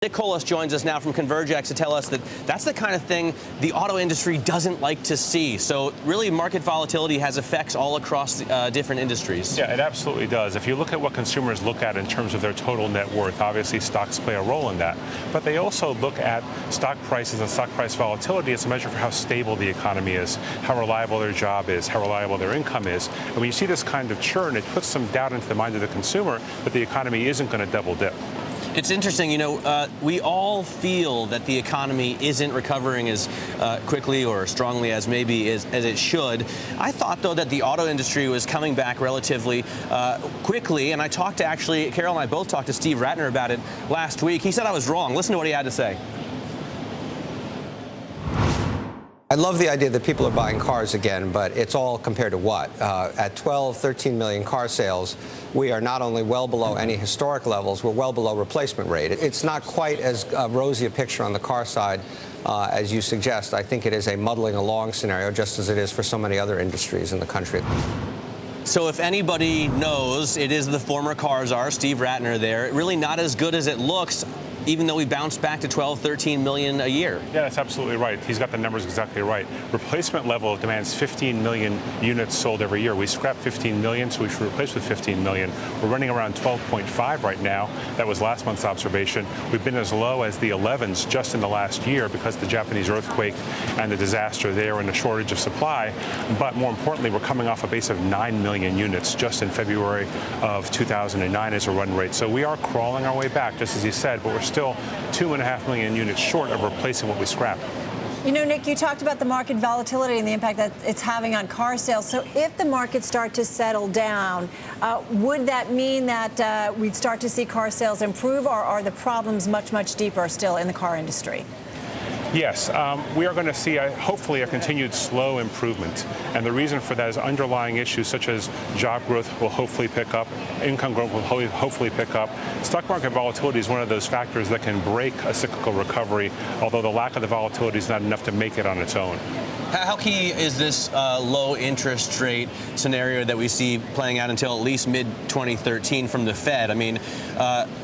Nick Colas joins us now from ConvergEx to tell us that that's the kind of thing the auto industry doesn't like to see. So really, market volatility has effects all across different industries. Yeah, it absolutely does. If you look at what consumers look at in terms of their total net worth, obviously stocks play a role in that. But they also look at stock prices and stock price volatility as a measure for how stable the economy is, how reliable their job is, how reliable their income is. And when you see this kind of churn, it puts some doubt into the mind of the consumer that the economy isn't going to double dip. It's interesting, we all feel that the economy isn't recovering as quickly or strongly as maybe as it should. I thought, though, that the auto industry was coming back relatively quickly, and Carol and I both talked to Steve Ratner about it last week. He said I was wrong. Listen to what he had to say. I love the idea that people are buying cars again, but it's all compared to what? At 12, 13 million car sales, we are not only well below any historic levels, we're well below replacement rate. It's not quite as rosy a picture on the car side as you suggest. I think it is a muddling along scenario, just as it is for so many other industries in the country. So if anybody knows, it is the former car czar, Steve Ratner there. Really not as good as it looks, even though we bounced back to 12, 13 million a year. Yeah, that's absolutely right. He's got the numbers exactly right. Replacement level demands 15 million units sold every year. We scrapped 15 million, so we should replace with 15 million. We're running around 12.5 right now. That was last month's observation. We've been as low as the 11s just in the last year because of the Japanese earthquake and the disaster there and the shortage of supply. But more importantly, we're coming off a base of 9 million units just in February of 2009 as a run rate. So we are crawling our way back, just as you said, but we're still 2.5 million units short of replacing what we scrapped. You know, Nick, you talked about the market volatility and the impact that it's having on car sales. So if the markets start to settle down, would that mean that we'd start to see car sales improve, or are the problems much, much deeper still in the car industry? Yes, we are going to see, hopefully, a continued slow improvement. And the reason for that is underlying issues such as job growth will hopefully pick up, income growth will hopefully pick up. Stock market volatility is one of those factors that can break a cyclical recovery, although the lack of the volatility is not enough to make it on its own. How key is this low interest rate scenario that we see playing out until at least mid-2013 from the Fed? I mean,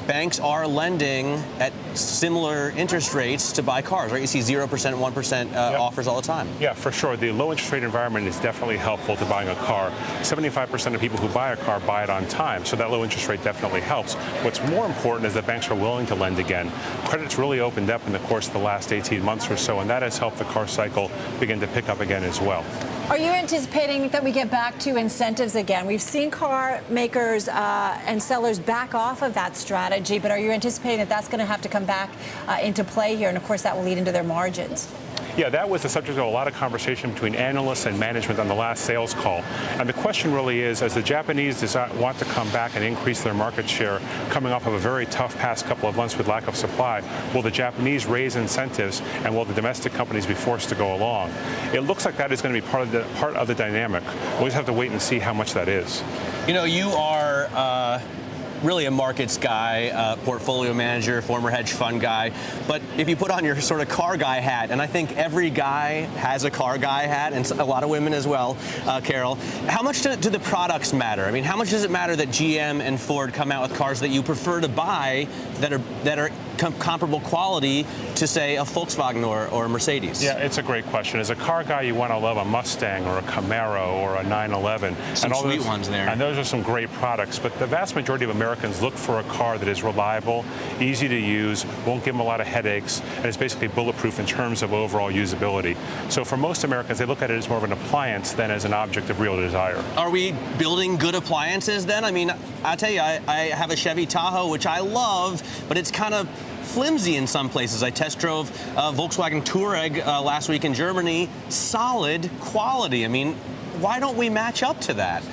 banks are lending at similar interest rates to buy cars, right? You see 0%, 1% offers all the time. Yeah, for sure. The low interest rate environment is definitely helpful to buying a car. 75% of people who buy a car buy it on time, so that low interest rate definitely helps. What's more important is that banks are willing to lend again. Credit's really opened up in the course of the last 18 months or so, and that has helped the car cycle begin to pick up again as well. Are you anticipating that we get back to incentives again? We've seen car makers and sellers back off of that strategy, but are you anticipating that that's going to have to come back into play here? And of course, that will lead into their margins. Yeah, that was the subject of a lot of conversation between analysts and management on the last sales call. And the question really is, as the Japanese want to come back and increase their market share, coming off of a very tough past couple of months with lack of supply, will the Japanese raise incentives and will the domestic companies be forced to go along? It looks like that is going to be part of the dynamic. We'll just have to wait and see how much that is. You know, you are really a markets guy, portfolio manager, former hedge fund guy. But if you put on your sort of car guy hat, and I think every guy has a car guy hat, and a lot of women as well, Carol, how much do the products matter? I mean, how much does it matter that GM and Ford come out with cars that you prefer to buy that are comparable quality to, say, a Volkswagen or a Mercedes? Yeah, it's a great question. As a car guy, you want to love a Mustang or a Camaro or a 911. Some sweet ones there. And those are some great products. But the vast majority of Americans look for a car that is reliable, easy to use, won't give them a lot of headaches, and is basically bulletproof in terms of overall usability. So for most Americans, they look at it as more of an appliance than as an object of real desire. Are we building good appliances then? I mean, I tell you, I have a Chevy Tahoe, which I love, but it's kind of flimsy in some places. I test drove Volkswagen Touareg last week in Germany. Solid quality. I mean, why don't we match up to that?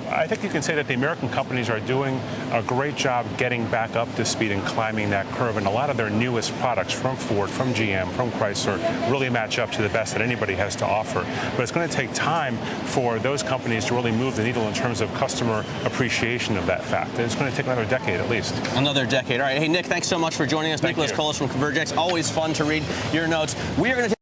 I think you can say that the American companies are doing a great job getting back up to speed and climbing that curve. And a lot of their newest products from Ford, from GM, from Chrysler really match up to the best that anybody has to offer. But it's going to take time for those companies to really move the needle in terms of customer appreciation of that fact. It's going to take another decade at least. Another decade. All right. Hey, Nick, thanks so much for joining us. Nicholas Colas from ConvergEx. Always fun to read your notes. We are going to